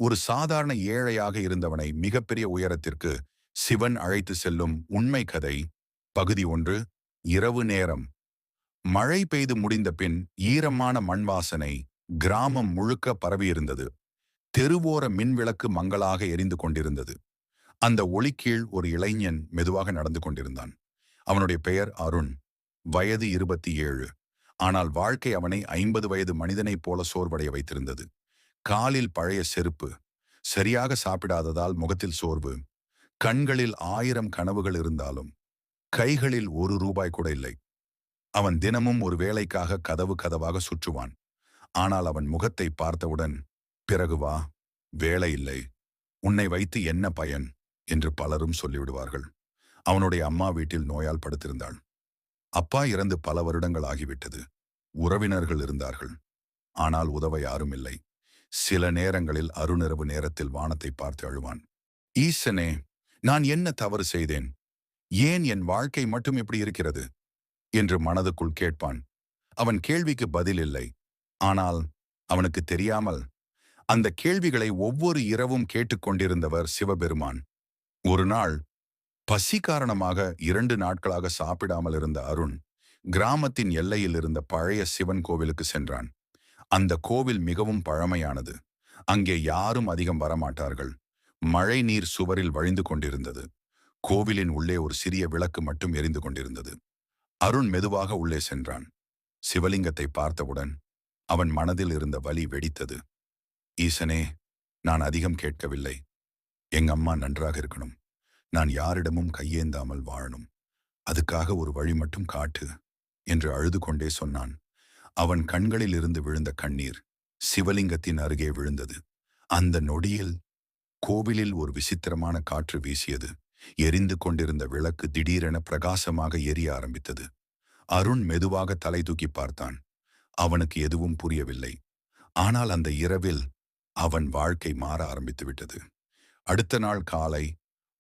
ஒரு சாதாரண ஏழையாக இருந்தவனை மிகப்பெரிய உயரத்திற்கு சிவன் அழைத்து செல்லும் உண்மை கதை. பகுதி 1. இரவு நேரம். மழை பெய்து முடிந்த பின் ஈரமான மண் வாசனை கிராமம் முழுக்க பரவியிருந்தது. தெருவோர மின்விளக்கு மங்கலாக எரிந்து கொண்டிருந்தது. அந்த ஒளிக்கீழ் ஒரு இளைஞன் மெதுவாக நடந்து கொண்டிருந்தான். அவனுடைய பெயர் அருண். வயது 27. ஆனால் வாழ்க்கை அவனை 50 வயது மனிதனைப் போல சோர்வடைய வைத்திருந்தது. காலில் பழைய செருப்பு, சரியாக சாப்பிடாததால் முகத்தில் சோர்வு, கண்களில் 1000 கனவுகள் இருந்தாலும் கைகளில் ₹1 கூட இல்லை. அவன் தினமும் ஒரு வேலைக்காக கதவு கதவாக சுற்றுவான். ஆனால் அவன் முகத்தை பார்த்தவுடன், பிறகு வா, வேலை இல்லை, உன்னை வைத்து என்ன பயன் என்று பலரும் சொல்லிவிடுவார்கள். அவனுடைய அம்மா வீட்டில் நோயால் படுத்திருந்தாள். அப்பா இறந்து பல வருடங்கள் ஆகிவிட்டது. உறவினர்கள் இருந்தார்கள், ஆனால் உதவ யாரும் இல்லை. சில நேரங்களில் அருணிரவு நேரத்தில் வானத்தை பார்த்து அழுவான். ஈசனே, நான் என்ன தவறு செய்தேன்? ஏன் என் வாழ்க்கை மட்டும் இப்படி இருக்கிறது என்று மனதுக்குள் கேட்பான். அவன் கேள்விக்கு பதில் இல்லை. ஆனால் அவனுக்கு தெரியாமல் அந்த கேள்விகளை ஒவ்வொரு இரவும் கேட்டுக்கொண்டிருந்தவர் சிவபெருமான். ஒரு நாள் பசி காரணமாக 2 நாட்களாக சாப்பிடாமல் இருந்த அருண் கிராமத்தின் எல்லையில் இருந்த பழைய சிவன் கோவிலுக்கு சென்றான். அந்த கோவில் மிகவும் பழமையானது. அங்கே யாரும் அதிகம் வரமாட்டார்கள். மழை நீர் சுவரில் வழிந்து கொண்டிருந்தது. கோவிலின் உள்ளே ஒரு சிறிய விளக்கு மட்டும் எரிந்து கொண்டிருந்தது. அருண் மெதுவாக உள்ளே சென்றான். சிவலிங்கத்தை பார்த்தவுடன் அவன் மனதில் இருந்த வலி வெடித்தது. ஈசனே, நான் அதிகம் கேட்கவில்லை. எங்க அம்மா நன்றாக இருக்கணும். நான் யாரிடமும் கையேந்தாமல் வாழணும். அதுக்காக ஒரு வழி மட்டும் காட்டு என்று அழுது கொண்டே சொன்னான். அவன் கண்களில் இருந்து விழுந்த கண்ணீர் சிவலிங்கத்தின் அருகே விழுந்தது. அந்த நொடியில் கோவிலில் ஒரு விசித்திரமான காற்று வீசியது. எரிந்து கொண்டிருந்த விளக்கு திடீரென பிரகாசமாக எரிய ஆரம்பித்தது. அருண் மெதுவாக தலை தூக்கி பார்த்தான். அவனுக்கு எதுவும் புரியவில்லை. ஆனால் அந்த இரவில் அவன் வாழ்க்கை மாற ஆரம்பித்து விட்டது. அடுத்த நாள் காலை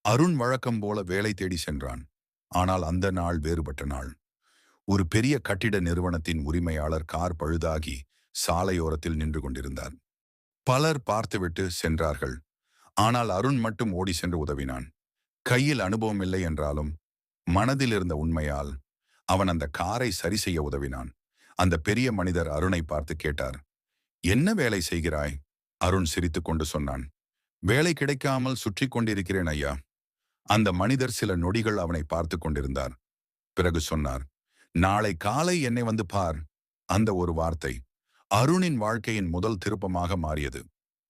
அருண் வழக்கம் போல வேலை தேடி சென்றான். ஆனால் அந்த நாள் வேறுபட்ட நாள். ஒரு பெரிய கட்டிட நிறுவனத்தின் உரிமையாளர் கார் பழுதாகி சாலையோரத்தில் நின்று கொண்டிருந்தார். பலர் பார்த்துவிட்டு சென்றார்கள். ஆனால் அருண் மட்டும் ஓடி சென்று உதவினான். கையில் அனுபவம் இல்லை என்றாலும் மனதில் இருந்த உண்மையால் அவன் அந்த காரை சரி செய்ய உதவினான். அந்த பெரிய மனிதர் அருணை பார்த்து கேட்டார், என்ன வேலை செய்கிறாய்? அருண் சிரித்துக்கொண்டு சொன்னான், வேலை கிடைக்காமல் சுற்றி கொண்டிருக்கிறேன் ஐயா. அந்த மனிதர் சில நொடிகள் அவனை பார்த்து கொண்டிருந்தார். பிறகு சொன்னார், நாளை காலை என்னை வந்து பார். அந்த ஒரு வார்த்தை அருணின் வாழ்க்கையின் முதல் திருப்பமாக மாறியது.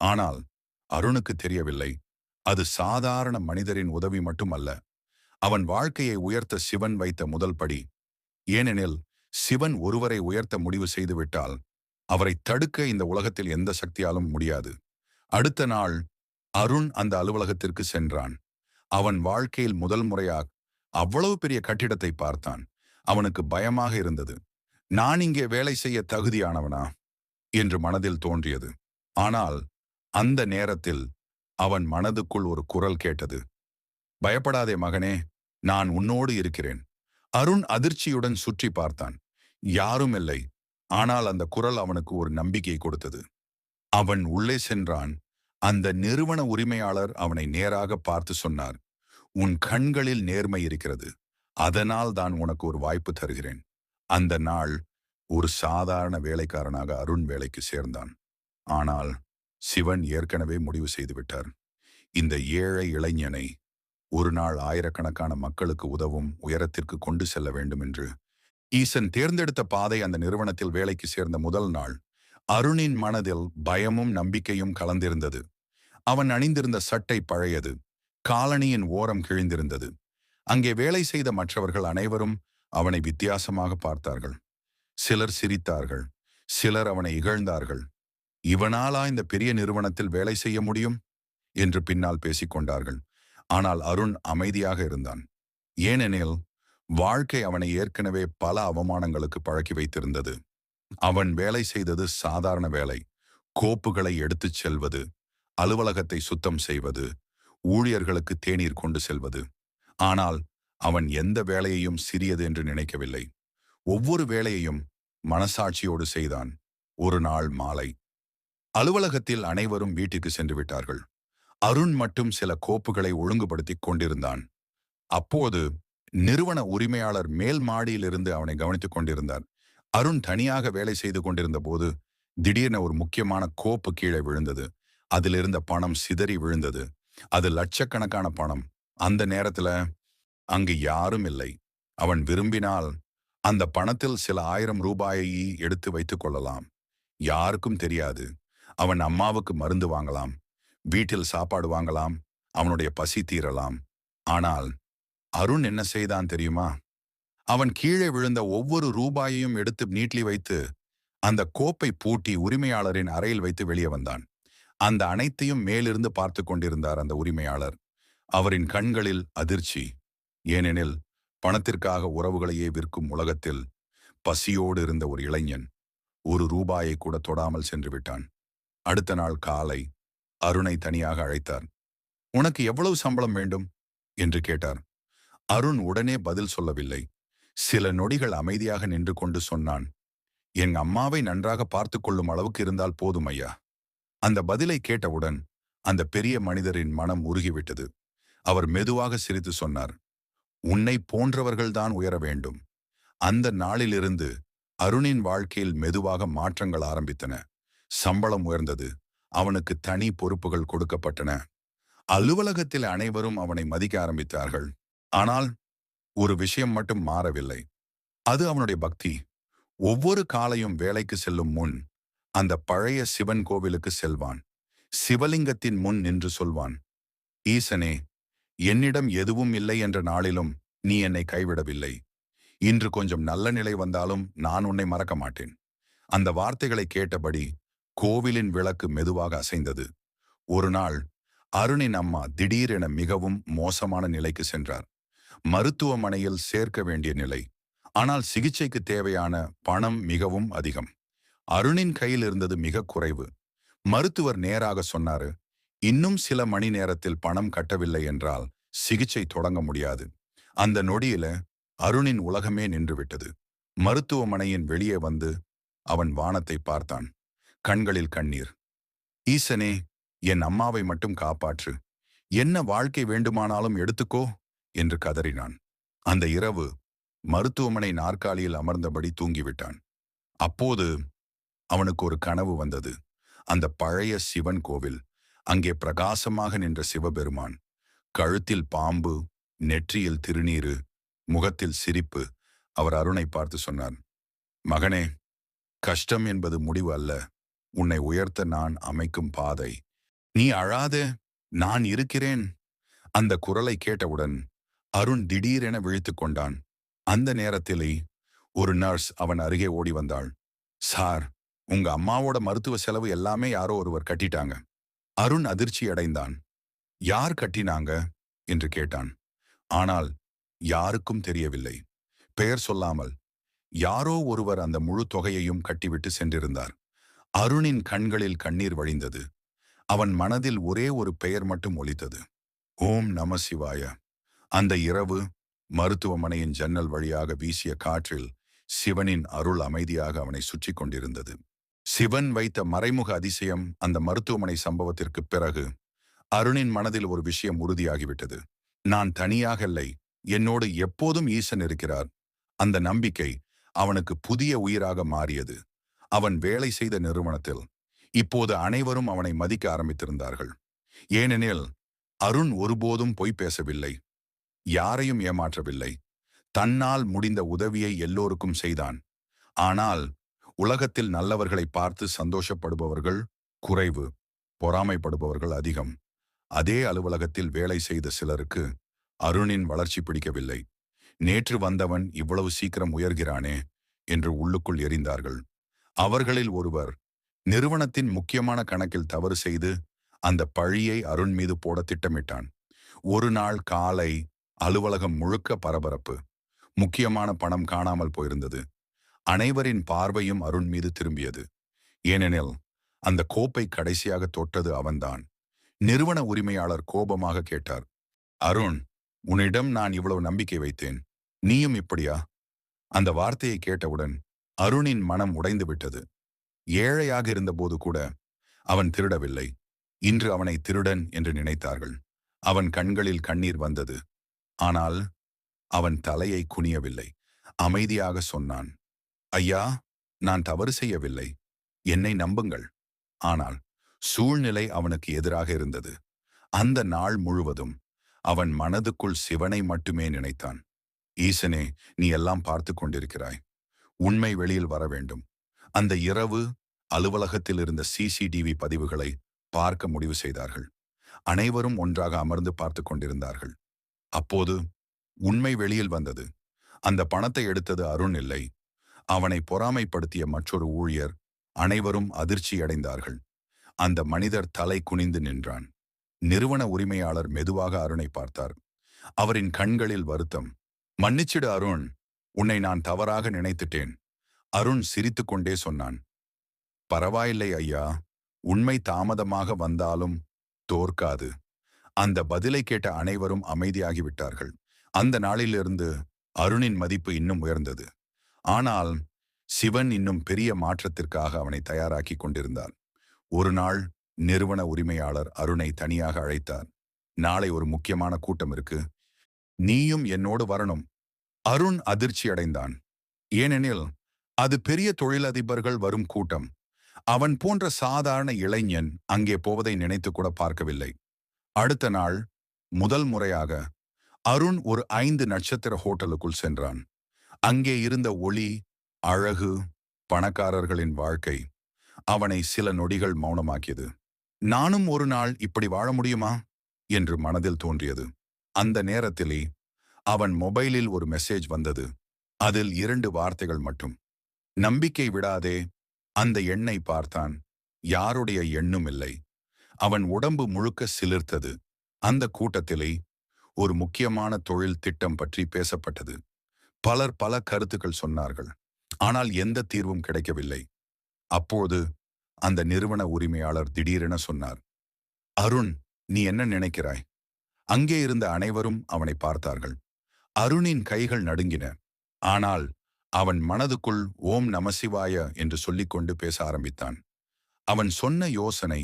ஆனால் அருணுக்கு தெரியவில்லை, அது சாதாரண மனிதரின் உதவி மட்டுமல்ல, அவன் வாழ்க்கையை உயர்த்த சிவன் வைத்த முதல் படி. ஏனெனில் சிவன் ஒருவரை உயர்த்த முடிவு செய்துவிட்டால் அவரை தடுக்க இந்த உலகத்தில் எந்த சக்தியாலும் முடியாது. அடுத்த நாள் அருண் அந்த அலுவலகத்திற்கு சென்றான். அவன் வாழ்க்கையில் முதல் முறையாக அவ்வளவு பெரிய கட்டிடத்தை பார்த்தான். அவனுக்கு பயமாக இருந்தது. நான் இங்கே வேலை செய்ய தகுதியானவனா என்று மனதில் தோன்றியது. ஆனால் அந்த நேரத்தில் அவன் மனதுக்குள் ஒரு குரல் கேட்டது, பயப்படாதே மகனே, நான் உன்னோடு இருக்கிறேன். அருண் அதிர்ச்சியுடன் சுற்றி பார்த்தான். யாரும் இல்லை. ஆனால் அந்த குரல் அவனுக்கு ஒரு நம்பிக்கை கொடுத்தது. அவன் உள்ளே சென்றான். அந்த நிறுவன உரிமையாளர் அவனை நேராக பார்த்து சொன்னார், உன் கண்களில் நேர்மை இருக்கிறது. அதனால் தான் உனக்கு ஒரு வாய்ப்பு தருகிறேன். அந்த நாள் ஒரு சாதாரண வேலைக்காரனாக அருண் வேலைக்கு சேர்ந்தான். ஆனால் சிவன் ஏற்கனவே முடிவு செய்துவிட்டார். இந்த ஏழை இளைஞனை ஒரு நாள் ஆயிரக்கணக்கான மக்களுக்கு உதவும் உயரத்திற்கு கொண்டு செல்ல வேண்டும் என்று. ஈசன் தேர்ந்தெடுத்த பாதை அந்த நிறுவனத்தில் வேலைக்கு சேர்ந்த முதல் நாள் அருணின் மனதில் பயமும் நம்பிக்கையும் கலந்திருந்தது. அவன் அணிந்திருந்த சட்டை பழையது. காலணியின் ஓரம் கிழிந்திருந்தது. அங்கே வேலை செய்த மற்றவர்கள் அனைவரும் அவனை வித்தியாசமாக பார்த்தார்கள். சிலர் சிரித்தார்கள். சிலர் அவனை இகழ்ந்தார்கள். இவனாலா இந்த பெரிய நிறுவனத்தில் வேலை செய்ய முடியும் என்று பின்னால் பேசிக்கொண்டார்கள். ஆனால் அருண் அமைதியாக இருந்தான். ஏனெனில் வாழ்க்கை அவனை ஏற்கனவே பல அவமானங்களுக்கு பழக்கி வைத்திருந்தது. அவன் வேலை செய்தது சாதாரண வேலை. கோப்புகளை எடுத்துச் செல்வது, அலுவலகத்தை சுத்தம் செய்வது, ஊழியர்களுக்கு தேநீர் கொண்டு செல்வது. ஆனால் அவன் எந்த வேலையையும் சிறியது என்று நினைக்கவில்லை. ஒவ்வொரு வேலையையும் மனசாட்சியோடு செய்தான். ஒரு நாள் மாலை அலுவலகத்தில் அனைவரும் வீட்டிற்கு சென்று விட்டார்கள். அருண் மட்டும் சில கோப்புகளை ஒழுங்குபடுத்திக் கொண்டிருந்தான். அப்போது நிறுவன உரிமையாளர் மேல் மாடியிலிருந்து அவனை கவனித்துக் கொண்டிருந்தார். அருண் தனியாக வேலை செய்து கொண்டிருந்த போது திடீரென ஒரு முக்கியமான கோப்பு கீழே விழுந்தது. அதிலிருந்த பணம் சிதறி விழுந்தது. அது லட்சக்கணக்கான பணம். அந்த நேரத்துல அங்கு யாரும் இல்லை. அவன் விரும்பினால் அந்த பணத்தில் சில 1000 ரூபாயை எடுத்து வைத்துக் கொள்ளலாம். யாருக்கும் தெரியாது. அவன் அம்மாவுக்கு மருந்து வாங்கலாம், வீட்டில் சாப்பாடு வாங்கலாம், அவனுடைய பசி தீரலாம். ஆனால் அருண் என்ன செய்தான் தெரியுமா? அவன் கீழே விழுந்த ஒவ்வொரு ரூபாயையும் எடுத்து நீட்லி வைத்து அந்த கோப்பை பூட்டி உரிமையாளரின் அறையில் வைத்து வெளியே வந்தான். அந்த அனைத்தையும் மேலிருந்து பார்த்து கொண்டிருந்தார் அந்த உரிமையாளர். அவரின் கண்களில் அதிர்ச்சி. ஏனெனில் பணத்திற்காக உறவுகளையே விற்கும் உலகத்தில் பசியோடு இருந்த ஒரு இளைஞன் ஒரு ரூபாயை கூட தொடாமல் சென்று விட்டான். அடுத்த நாள் காலை அருணை தனியாக அழைத்தார். உனக்கு எவ்வளவு சம்பளம் வேண்டும் என்று கேட்டார். அருண் உடனே பதில் சொல்லவில்லை. சில நொடிகள் அமைதியாக நின்று கொண்டு சொன்னான், என் அம்மாவை நன்றாக பார்த்து கொள்ளும் அளவுக்கு இருந்தால் போதும் ஐயா. அந்த பதிலை கேட்டவுடன் அந்த பெரிய மனிதரின் மனம் உருகிவிட்டது. அவர் மெதுவாக சிரித்து சொன்னார், உன்னை போன்றவர்கள்தான் உயர வேண்டும். அந்த நாளிலிருந்து அருணின் வாழ்க்கையில் மெதுவாக மாற்றங்கள் ஆரம்பித்தன. சம்பளம் உயர்ந்தது. அவனுக்கு தனி பொறுப்புகள் கொடுக்கப்பட்டன. அலுவலகத்தில் அனைவரும் அவனை மதிக்க ஆரம்பித்தார்கள். ஆனால் ஒரு விஷயம் மட்டும் மாறவில்லை. அது அவனுடைய பக்தி. ஒவ்வொரு காலையும் வேலைக்கு செல்லும் முன் அந்த பழைய சிவன் கோவிலுக்கு செல்வான். சிவலிங்கத்தின் முன் நின்று சொல்வான், ஈசனே, என்னிடம் எதுவும் இல்லை என்ற நாளிலும் நீ என்னை கைவிடவில்லை. இன்று கொஞ்சம் நல்ல நிலை வந்தாலும் நான் உன்னை மறக்க மாட்டேன். அந்த வார்த்தைகளை கேட்டபடி கோவிலின் விளக்கு மெதுவாக அசைந்தது. ஒரு நாள் அருணின் அம்மா திடீரென மிகவும் மோசமான நிலைக்கு சென்றார். மருத்துவமனையில் சேர்க்க வேண்டிய நிலை. ஆனால் சிகிச்சைக்கு தேவையான பணம் மிகவும் அதிகம். அருணின் கையில் இருந்தது மிக குறைவு. மருத்துவர் நேராக சொன்னாரு, இன்னும் சில மணி நேரத்தில் பணம் கட்டவில்லை என்றால் சிகிச்சை தொடங்க முடியாது. அந்த நொடியில அருணின் உலகமே நின்றுவிட்டது. மருத்துவமனையின் வெளியே வந்து அவன் வானத்தை பார்த்தான். கண்களில் கண்ணீர். ஈசனே, என் அம்மாவை மட்டும் காப்பாற்று. என்ன வாழ்க்கை வேண்டுமானாலும் எடுத்துக்கோ என்று கதறினான். அந்த இரவு மருத்துவமனை நாற்காலியில் அமர்ந்தபடி தூங்கிவிட்டான். அப்போது அவனுக்கு ஒரு கனவு வந்தது. அந்த பழைய சிவன் கோவில், அங்கே பிரகாசமாக நின்ற சிவபெருமான். கழுத்தில் பாம்பு, நெற்றியில் திருநீரு, முகத்தில் சிரிப்பு. அவர் அருணை பார்த்து சொன்னார், மகனே, கஷ்டம் என்பது முடிவு அல்ல, உன்னை உயர்த்த நான் அமைக்கும் பாதை. நீ அழாதே, நான் இருக்கிறேன். அந்த குரலை கேட்டவுடன் அருண் திடீரென விழித்து கொண்டான். அந்த நேரத்திலே ஒரு நர்ஸ் அவன் அருகே ஓடி வந்தாள். சார், உங்க அம்மாவோட மருத்துவ செலவு எல்லாமே யாரோ ஒருவர் கட்டிட்டாங்க. அருண் அதிர்ச்சி அடைந்தான். யார் கட்டினாங்க என்று கேட்டான். ஆனால் யாருக்கும் தெரியவில்லை. பெயர் சொல்லாமல் யாரோ ஒருவர் அந்த முழு தொகையையும் கட்டிவிட்டு சென்றிருந்தார். அருணின் கண்களில் கண்ணீர் வழிந்தது. அவன் மனதில் ஒரே ஒரு பெயர் மட்டும் ஒலித்தது, ஓம் நம சிவாய. அந்த இரவு மருத்துவமனையின் ஜன்னல் வழியாக வீசிய காற்றில் சிவனின் அருள் அமைதியாக அவனை சுற்றி கொண்டிருந்தது. சிவன் வைத்த மறைமுக அதிசயம். அந்த மருத்துவமனை சம்பவத்திற்கு பிறகு அருணின் மனதில் ஒரு விஷயம் உறுதியாகிவிட்டது. நான் தனியாக இல்லை, என்னோடு எப்போதும் ஈசன் இருக்கிறார். அந்த நம்பிக்கை அவனுக்கு புதிய உயிராக மாறியது. அவன் வேலை செய்த நிறுவனத்தில் இப்போது அனைவரும் அவனை மதிக்க ஆரம்பித்திருந்தார்கள். ஏனெனில் அருண் ஒருபோதும் பொய் பேசவில்லை, யாரையும் ஏமாற்றவில்லை. தன்னால் முடிந்த உதவியை எல்லோருக்கும் செய்தான். ஆனால் உலகத்தில் நல்லவர்களை பார்த்து சந்தோஷப்படுபவர்கள் குறைவு, பொறாமைப்படுபவர்கள் அதிகம். அதே அலுவலகத்தில் வேலை செய்த சிலருக்கு அருணின் வளர்ச்சி பிடிக்கவில்லை. நேற்று வந்தவன் இவ்வளவு சீக்கிரம் உயர்கிறானே என்று உள்ளுக்குள் எரிந்தார்கள். அவர்களில் ஒருவர் நிறுவனத்தின் முக்கியமான கணக்கில் தவறு செய்து அந்த பழியை அருண் மீது போட திட்டமிட்டான். ஒரு நாள் காலை அலுவலகம் முழுக்க பரபரப்பு. முக்கியமான பணம் காணாமல் போயிருந்தது. அனைவரின் பார்வையும் அருண் மீது திரும்பியது. ஏனெனில் அந்த கோப்பை கடைசியாக தொட்டது அவன்தான். நிறுவன உரிமையாளர் கோபமாக கேட்டார், அருண், உன்னிடம் நான் இவ்வளவு நம்பிக்கை வைத்தேன், நீயும் இப்படியா? அந்த வார்த்தையை கேட்டவுடன் அருணின் மனம் உடைந்து விட்டது. ஏழையாக இருந்தபோது கூட அவன் திருடவில்லை. இன்று அவனை திருடன் என்று நினைத்தார்கள். அவன் கண்களில் கண்ணீர் வந்தது. ஆனால் அவன் தலையை குனியவில்லை. அமைதியாக சொன்னான், ஐயா, நான் தவறு செய்யவில்லை. என்னை நம்புங்கள். ஆனால் சூழ்நிலை அவனுக்கு எதிராக இருந்தது. அந்த நாள் முழுவதும் அவன் மனதுக்குள் சிவனை மட்டுமே நினைத்தான். ஈசனே, நீ எல்லாம் பார்த்து கொண்டிருக்கிறாய். உண்மை வெளியில் வர வேண்டும். அந்த இரவு அலுவலகத்தில் இருந்த சிசிடிவி பதிவுகளை பார்க்க முடிவு செய்தார்கள். அனைவரும் ஒன்றாக அமர்ந்து பார்த்து கொண்டிருந்தார்கள். அப்போது உண்மை வெளியில் வந்தது. அந்த பணத்தை எடுத்தது அருண் இல்லை, அவனை பொறாமைப்படுத்திய மற்றொரு ஊழியர். அனைவரும் அதிர்ச்சியடைந்தார்கள். அந்த மனிதர் தலை குனிந்து நின்றான். நிறுவன உரிமையாளர் மெதுவாக அருணை பார்த்தார். அவரின் கண்களில் வருத்தம். மன்னிச்சிடு அருண், உன்னை நான் தவறாக நினைத்துட்டேன். அருண் சிரித்துக்கொண்டே சொன்னான், பரவாயில்லை ஐயா, உண்மை தாமதமாக வந்தாலும் தோற்காது. அந்த பதிலை கேட்ட அனைவரும் அமைதியாகிவிட்டார்கள். அந்த நாளிலிருந்து அருணின் மதிப்பு இன்னும் உயர்ந்தது. ஆனால் சிவன் இன்னும் பெரிய மாற்றத்திற்காக அவனை தயாராக்கி கொண்டிருந்தார். ஒரு நாள் நிறுவன உரிமையாளர் அருணை தனியாக அழைத்தார். நாளை ஒரு முக்கியமான கூட்டம் இருக்கு, நீயும் என்னோடு வரணும். அருண் அதிர்ச்சி அடைந்தான். ஏனெனில் அது பெரிய தொழிலதிபர்கள் வரும் கூட்டம். அவன் போன்ற சாதாரண இளைஞன் அங்கே போவதை நினைத்து கூட பார்க்கவில்லை. அடுத்த நாள் முதல் முறையாக அருண் ஒரு 5 நட்சத்திர ஹோட்டலுக்குள் சென்றான். அங்கே இருந்த ஒளி, அழகு, பணக்காரர்களின் வாழ்க்கை அவனை சில நொடிகள் மௌனமாக்கியது. நானும் ஒரு நாள் இப்படி வாழ முடியுமா என்று மனதில் தோன்றியது. அந்த நேரத்திலே அவன் மொபைலில் ஒரு மெசேஜ் வந்தது. அதில் 2 வார்த்தைகள் மட்டும். நம்பிக்கை விடாதே. அந்த எண்ணை பார்த்தான். யாருடைய எண்ணும் இல்லை. அவன் உடம்பு முழுக்க சிலிர்த்தது. அந்த கூட்டத்திலே ஒரு முக்கியமான தொழில் திட்டம் பற்றி பேசப்பட்டது. பலர் பல கருத்துக்கள் சொன்னார்கள். ஆனால் எந்த தீர்வும் கிடைக்கவில்லை. அப்போது அந்த நிறுவன உரிமையாளர் திடீரென சொன்னார், அருண், நீ என்ன நினைக்கிறாய்? அங்கே இருந்த அனைவரும் அவனை பார்த்தார்கள். அருணின் கைகள் நடுங்கின. ஆனால் அவன் மனதுக்குள் ஓம் நமசிவாய என்று சொல்லிக்கொண்டு பேச ஆரம்பித்தான். அவன் சொன்ன யோசனை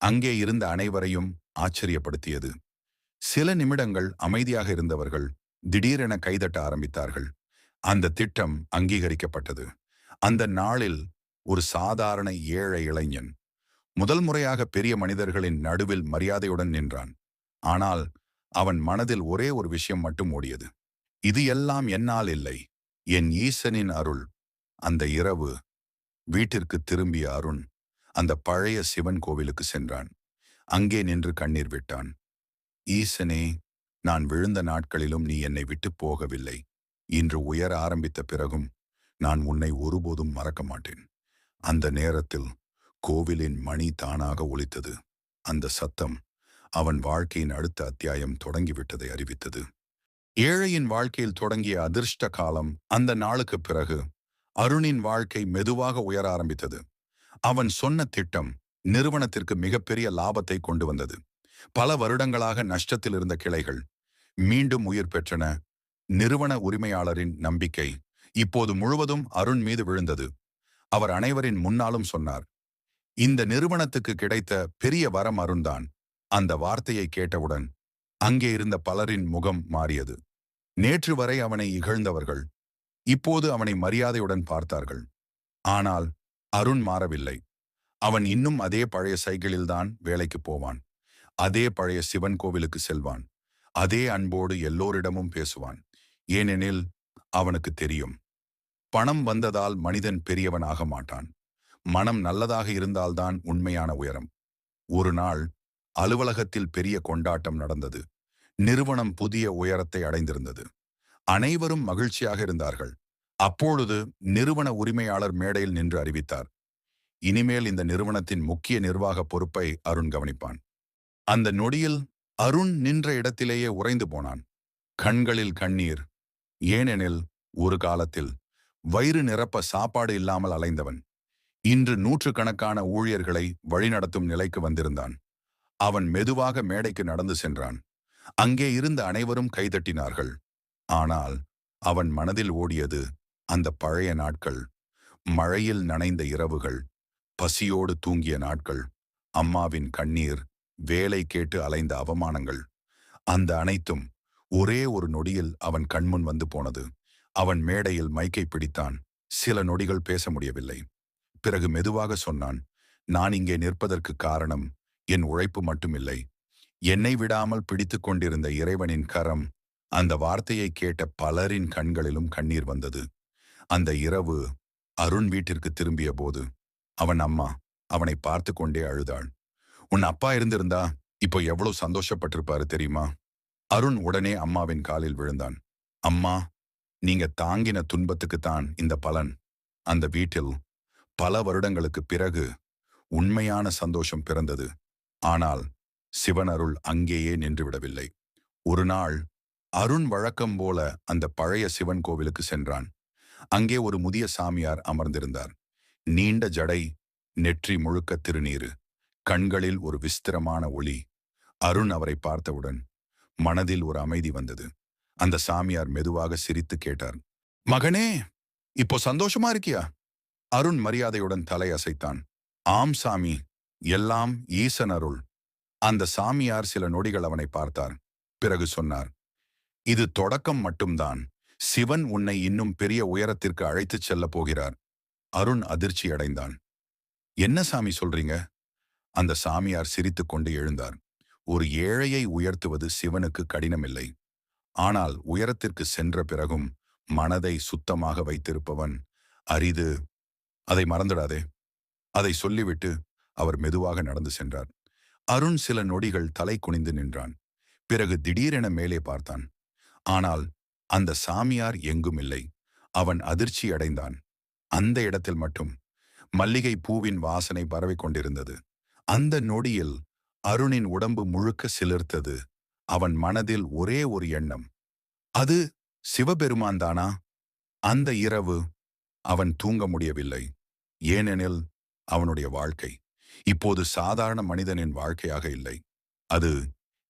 அங்கே இருந்த அனைவரையும் ஆச்சரியப்படுத்தியது. சில நிமிடங்கள் அமைதியாக இருந்தவர்கள் திடீரென கைதட்ட ஆரம்பித்தார்கள். அந்த திட்டம் அங்கீகரிக்கப்பட்டது. அந்த நாளில் ஒரு சாதாரண ஏழை இளைஞன் முதல் முறையாக பெரிய மனிதர்களின் நடுவில் மரியாதையுடன் நின்றான். ஆனால் அவன் மனதில் ஒரே ஒரு விஷயம் மட்டும் ஓடியது. இது எல்லாம் என்னால் இல்லை, என் ஈசனின் அருள். அந்த இரவு வீட்டிற்கு திரும்பிய அருண் அந்த பழைய சிவன் கோவிலுக்கு சென்றான். அங்கே நின்று கண்ணீர் விட்டான். ஈசனே, நான் விழுந்த நாட்களிலும் நீ என்னை விட்டு போகவில்லை. இன்று உயர ஆரம்பித்த பிறகும் நான் உன்னை ஒருபோதும் மறக்க மாட்டேன். அந்த நேரத்தில் கோவிலின் மணி தானாக ஒலித்தது. அந்த சத்தம் அவன் வாழ்க்கையின் அடுத்த அத்தியாயம் தொடங்கிவிட்டதை அறிவித்தது. ஏழையின் வாழ்க்கையில் தொடங்கிய அதிர்ஷ்ட காலம் அந்த நாளுக்கு பிறகு அருணின் வாழ்க்கை மெதுவாக உயர ஆரம்பித்தது. அவன் சொன்ன திட்டம் நிறுவனத்திற்கு மிகப்பெரிய லாபத்தை கொண்டு வந்தது. பல வருடங்களாக நஷ்டத்தில் இருந்த கிளைகள் மீண்டும் உயிர் பெற்றன. நிறுவன உரிமையாளரின் நம்பிக்கை இப்போது முழுவதும் அருண் மீது விழுந்தது. அவர் அனைவரின் முன்னாலும் சொன்னார், இந்த நிறுவனத்துக்கு கிடைத்த பெரிய வரம் அருண்தான். அந்த வார்த்தையை கேட்டவுடன் அங்கே இருந்த பலரின் முகம் மாறியது. நேற்று வரை அவனை இகழ்ந்தவர்கள் இப்போது அவனை மரியாதையுடன் பார்த்தார்கள். ஆனால் அருண் மாறவில்லை. அவன் இன்னும் அதே பழைய சைக்கிளில்தான் வேலைக்கு போவான். அதே பழைய சிவன் கோவிலுக்கு செல்வான். அதே அன்போடு எல்லோரிடமும் பேசுவான். ஏனெனில் அவனுக்கு தெரியும், பணம் வந்ததால் மனிதன் பெரியவனாக மாட்டான். மனம் நல்லதாக இருந்தால்தான் உண்மையான உயரம். ஒரு நாள் அலுவலகத்தில் பெரிய கொண்டாட்டம் நடந்தது. நிறுவனம் புதிய உயரத்தை அடைந்திருந்தது. அனைவரும் மகிழ்ச்சியாக இருந்தார்கள். அப்பொழுது நிறுவன உரிமையாளர் மேடையில் நின்று அறிவித்தார், இனிமேல் இந்த நிறுவனத்தின் முக்கிய நிர்வாக பொறுப்பை அருண் கவனிப்பான். அந்த நொடியில் அருண் நின்ற இடத்திலேயே உறைந்து போனான். கண்களில் கண்ணீர். ஏனெனில் ஒரு காலத்தில் வயிறு நிரப்ப சாப்பாடு இல்லாமல் அலைந்தவன் இன்று நூற்றுக்கணக்கான ஊழியர்களை வழிநடத்தும் நிலைக்கு வந்திருந்தான். அவன் மெதுவாக மேடைக்கு நடந்து சென்றான். அங்கே இருந்த அனைவரும் கைதட்டினார்கள். ஆனால் அவன் மனதில் ஓடியது அந்த பழைய நாட்கள், மழையில் நனைந்த இரவுகள், பசியோடு தூங்கிய நாட்கள், அம்மாவின் கண்ணீர், வேலை கேட்டு அலைந்த அவமானங்கள், அந்த அனைத்தும் ஒரே ஒரு நொடியில் அவன் கண்முன் வந்து போனது. அவன் மேடையில் மைக்கை பிடித்தான். சில நொடிகள் பேச முடியவில்லை. பிறகு மெதுவாக சொன்னான், நான் இங்கே நிற்பதற்கு காரணம் என் உழைப்பு மட்டுமில்லை. என்னை விடாமல் பிடித்துக் கொண்டிருந்த இறைவனின் கரம். அந்த வார்த்தையை கேட்ட பலரின் கண்களிலும் கண்ணீர் வந்தது. அந்த இரவு அருண் வீட்டிற்கு திரும்பிய போது அவன் அம்மா அவனை பார்த்து கொண்டே அழுதாள். உன் அப்பா இருந்திருந்தா இப்போ எவ்வளவு சந்தோஷப்பட்டிருப்பாரு தெரியுமா? அருண் உடனே அம்மாவின் காலில் விழுந்தான். அம்மா, நீங்க தாங்கின துன்பத்துக்குத்தான் இந்த பலன். அந்த வீட்டில் பல வருடங்களுக்கு பிறகு உண்மையான சந்தோஷம் பிறந்தது. ஆனால் சிவன் அருள் அங்கேயே நின்றுவிடவில்லை. ஒரு நாள் அருண் வழக்கம் போல அந்த பழைய சிவன் கோவிலுக்கு சென்றான். அங்கே ஒரு முதிய சாமியார் அமர்ந்திருந்தார். நீண்ட ஜடை, நெற்றி முழுக்க திருநீரு, கண்களில் ஒரு விஸ்திரமான ஒளி. அருண் அவரை பார்த்தவுடன் மனதில் ஒரு அமைதி வந்தது. அந்த சாமியார் மெதுவாக சிரித்து கேட்டார், மகனே, இப்போ சந்தோஷமா இருக்கியா? அருண் மரியாதையுடன் தலை அசைத்தான். ஆம் சாமி, எல்லாம் ஈசன் அருள். அந்த சாமியார் சில நொடிகள் அவனை பார்த்தார். பிறகு சொன்னார், இது தொடக்கம் மட்டும்தான். சிவன் உன்னை இன்னும் பெரிய உயரத்திற்கு அழைத்துச் செல்லப் போகிறார். அருண் அதிர்ச்சி அடைந்தான். என்ன சாமி சொல்றீங்க? அந்த சாமியார் சிரித்துக்கொண்டு எழுந்தார். ஒரு ஏழையை உயர்த்துவது சிவனுக்கு கடினமில்லை. ஆனால் உயரத்திற்கு சென்ற பிறகும் மனதை சுத்தமாக வைத்திருப்பவன் அரிது. அதை மறந்துடாதே. அதை சொல்லிவிட்டு அவர் மெதுவாக நடந்து சென்றார். அருண் சில நொடிகள் தலை குனிந்து நின்றான். பிறகு திடீரென மேலே பார்த்தான். ஆனால் அந்த சாமியார் எங்கும் இல்லை. அவன் அதிர்ச்சி அடைந்தான். அந்த இடத்தில் மட்டும் மல்லிகை பூவின் வாசனை பரவிக் கொண்டிருந்தது. அந்த நொடியில் அருணின் உடம்பு முழுக்க சிலிர்த்தது. அவன் மனதில் ஒரே ஒரு எண்ணம், அது சிவபெருமான் தானா? அந்த இரவு அவன் தூங்க முடியவில்லை. ஏனெனில் அவனுடைய வாழ்க்கை இப்போது சாதாரண மனிதனின் வாழ்க்கையாக இல்லை. அது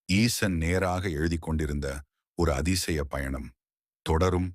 ஈசன் நேராக எழுதி கொண்டிருந்த ஒரு அதிசய பயணம். தொடரும்.